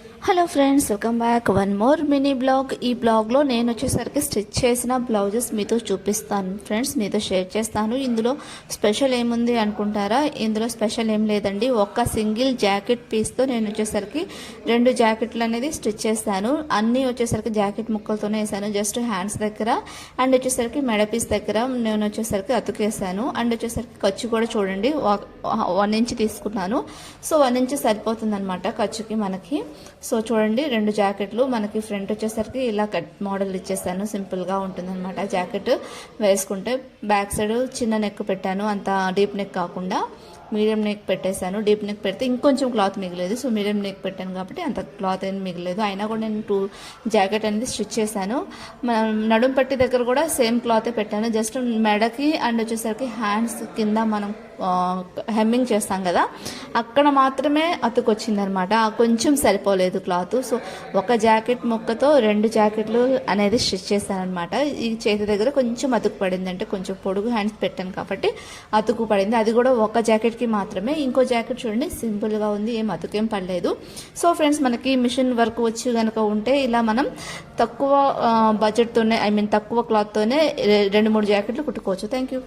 Hello friends, welcome back one more mini blog. ఈ బ్లాగ్లో నేను వచ్చేసరికి స్టిచ్ చేసిన బ్లౌజెస్ మీతో చూపిస్తాను ఫ్రెండ్స్, మీతో షేర్ చేస్తాను. ఇందులో స్పెషల్ ఏముంది అనుకుంటారా? ఇందులో స్పెషల్ ఏం లేదండి. ఒక్క సింగిల్ జాకెట్ పీస్తో నేను వచ్చేసరికి 2 జాకెట్లు అనేది స్టిచ్ చేస్తాను. అన్నీ వచ్చేసరికి జాకెట్ ముక్కలతోనే వేసాను. జస్ట్ హ్యాండ్స్ దగ్గర అండ్ వచ్చేసరికి మెడ పీస్ దగ్గర నేను వచ్చేసరికి అతుకేసాను. అండ్ వచ్చేసరికి ఖర్చు కూడా చూడండి 1 ఇంచ్ తీసుకున్నాను. సో 1 ఇంచ్ సరిపోతుంది అనమాట ఖర్చుకి మనకి. సో చూడండి 2 జాకెట్లు మనకి. ఫ్రంట్ వచ్చేసరికి ఇలా కట్ మోడల్ ఇచ్చేసాను. సింపుల్గా ఉంటుంది అనమాట జాకెట్ వేసుకుంటే. బ్యాక్ సైడ్ చిన్న నెక్ పెట్టాను, అంత డీప్ నెక్ కాకుండా మీడియం నెక్ పెట్టేశాను. డీప్ నెక్ పెడితే ఇంకొంచెం క్లాత్ మిగలేదు. సో మీడియం నెక్ పెట్టాను కాబట్టి అంత క్లాత్ ఏం మిగలేదు. అయినా కూడా నేను 2 జాకెట్ అనేది స్టిచ్ చేశాను. నడుం పట్టి దగ్గర కూడా సేమ్ క్లాతే పెట్టాను. జస్ట్ మెడకి అండ్ వచ్చేసరికి హ్యాండ్స్ కింద మనం హెమ్మింగ్ చేస్తాం కదా, అక్కడ మాత్రమే అతుకొచ్చింది అనమాట. కొంచెం సరిపోలేదు క్లాత్. సో ఒక జాకెట్ ముక్కతో 2 జాకెట్లు అనేది స్టిచ్ చేశాను అనమాట. ఈ చేతి దగ్గర కొంచెం అతుకు పడింది, అంటే కొంచెం పొడుగు హ్యాండ్స్ పెట్టాను కాబట్టి అతుకు పడింది. అది కూడా ఒక జాకెట్కి మాత్రమే. ఇంకో జాకెట్ చూడండి సింపుల్గా ఉంది, ఏం అతుకేం పడలేదు. సో ఫ్రెండ్స్, మనకి మిషన్ వర్క్ వచ్చి కనుక ఉంటే ఇలా మనం తక్కువ బడ్జెట్తోనే, తక్కువ క్లాత్తోనే 2-3 జాకెట్లు కుట్టుకోవచ్చు. Thank you.